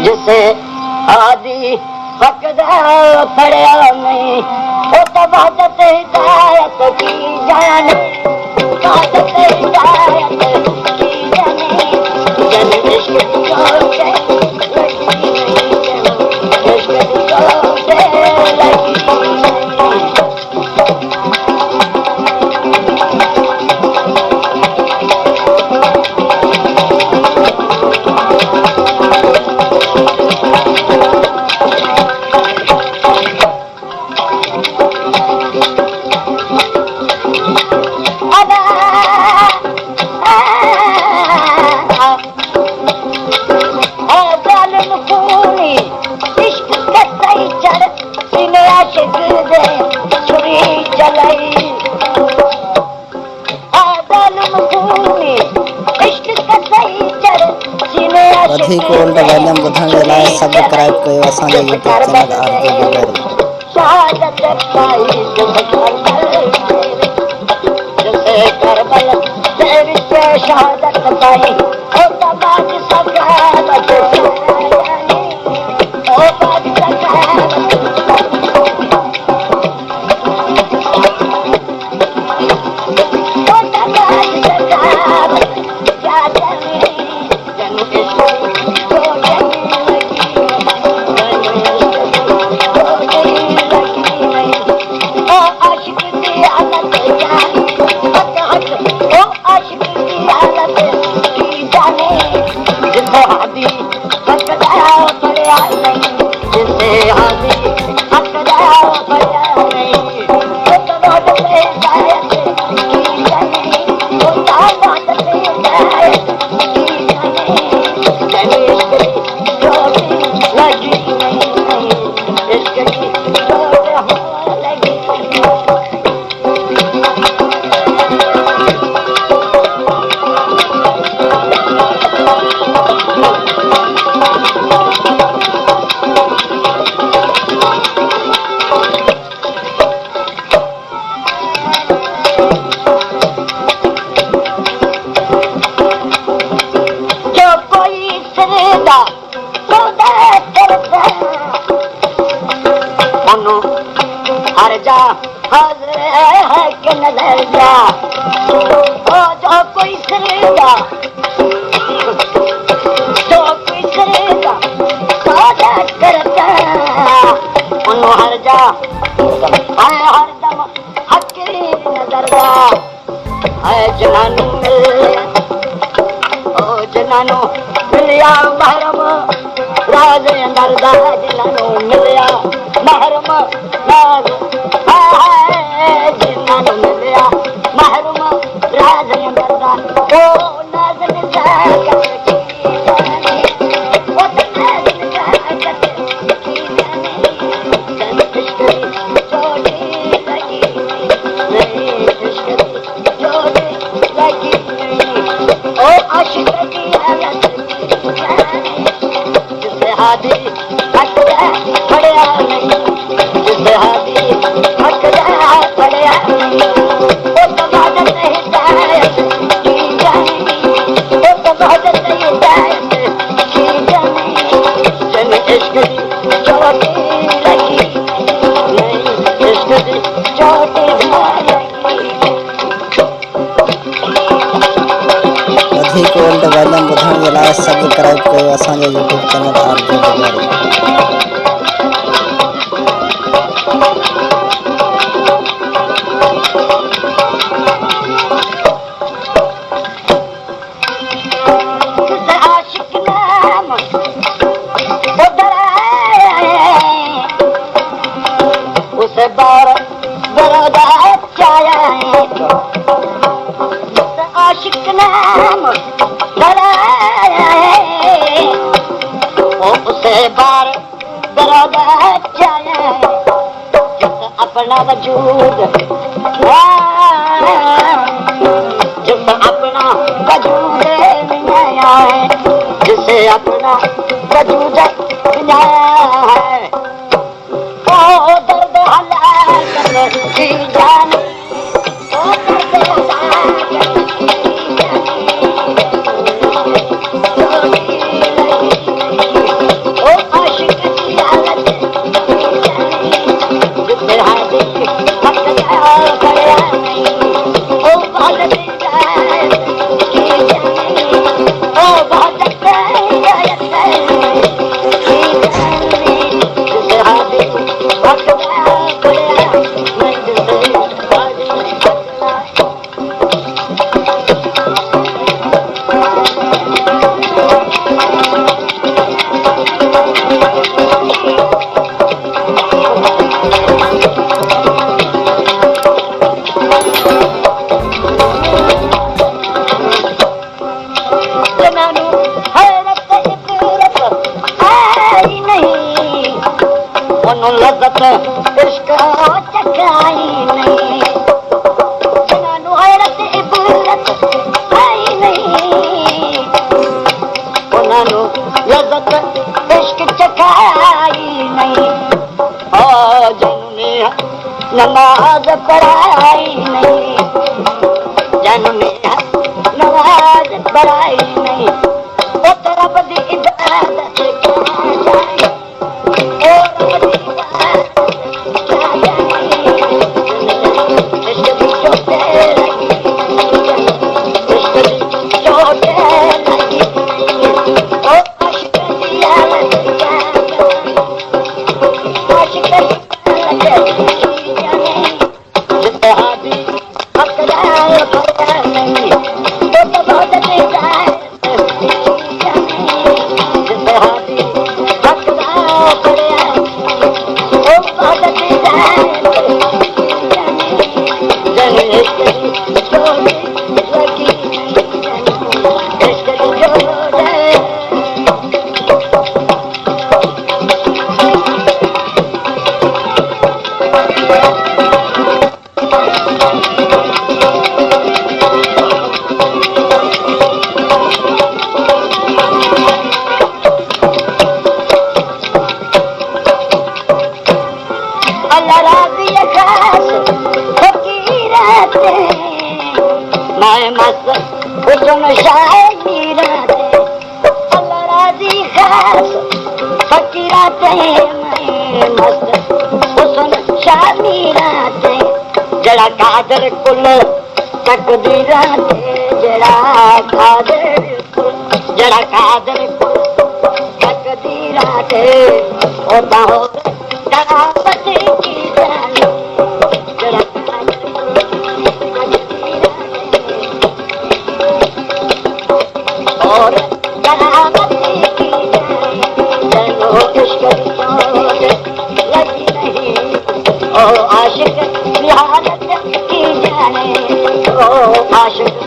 जिसे आदि फकदा पड़या नहीं वो तो वहदत हिदायत की जाने वहदत हिदायत की जाने जन इश्क की चोट लगी नहीं जन इश्क की चोट लगी वधीक वोल्ट वॉल्यूम ॿुधण जे लाइ सब्सक्राइब कयो असांजो यूट्यूब चैनल आरजे बुलरी। शहादत पाई करबल तेरी शहादत पाई ओ तबाज सकावत ओ बाज सकावत ओ तबाज सकावत क्या जाने जन हर जा हाज़िर है कि नजर जा ओ जो कोई सरेगा सौदा करता उन्हों हर जा है हर दम हकीरी नजर जा है जनानू ओ जनानू मिलिया महरम राज अंदर दा जनानू मिलिया महरम राज जनानू मिलिया महरम राज अंदर दा ओ नाज़न जागत की जाने ओ नाज़न जागत की जाने जन इश्क दी चोटी लगी नहीं इश्क दी चोटी लगी नहीं ओ आशिक की हालत की जाने जिसे हादी हकदा पड़या नहीं जिसे हादी हकदा पड़या नहीं ओ तो वहदत हिदायत की जाने ओ तो वहदत हिदायत की जाने जन इश्क दी चोटी लगी नहीं इश्क दी चोटी लगी वधीक वोल्ट वॉल्यूम ॿुधण जे लाइ सब्सक्राइब कयो असांजो यूट्यूब चैनल आरजे बुलरी। उसे बार बरोदा चाया है आशिक नाम डराया है वो उसे बार बरोदा चाया है जिस अपना वजूद जिस अपना वजूद बनाया है जिसे अपना वजूद बनाया है ओ दर्द हलाकत की जाने ओ दर्द हलाकत की जाने जिन्हों लज़त इश्क चखाई नहीं, जिन्हों हैरत इबरत आई नहीं, उन्होंने लज़त इश्क चखाई नहीं। और जिन्होंने नमाज पढ़ाई नहीं, जिन्होंने नमाज पढ़ाई नहीं, वो तो रब दी इबादत क्या जाए, ओ रब दी इबादत क्या जाए। इश्क दी चोटे लगी, इश्क दी चोटे लगी, ओ आशिक दी हालत क्या जाए, आशिक दी हालत जाने। जित्हादी हकदार भला नहीं, तो बहुत बेजार हुस्न शायरी रातें, अल्लाह राज़ी खास फकीरातें, मैं मस्त हुस्न शायरी रातें, जड़ा कादर कुल तकदीरातें, जड़ा कादर कुल तकदीरातें, होता हो करामत की जाने, जड़ा और करामत की जाने, चलो इश्क की चोट लगी नहीं, ओ आशिक की हालत की जाने, ओ आशिक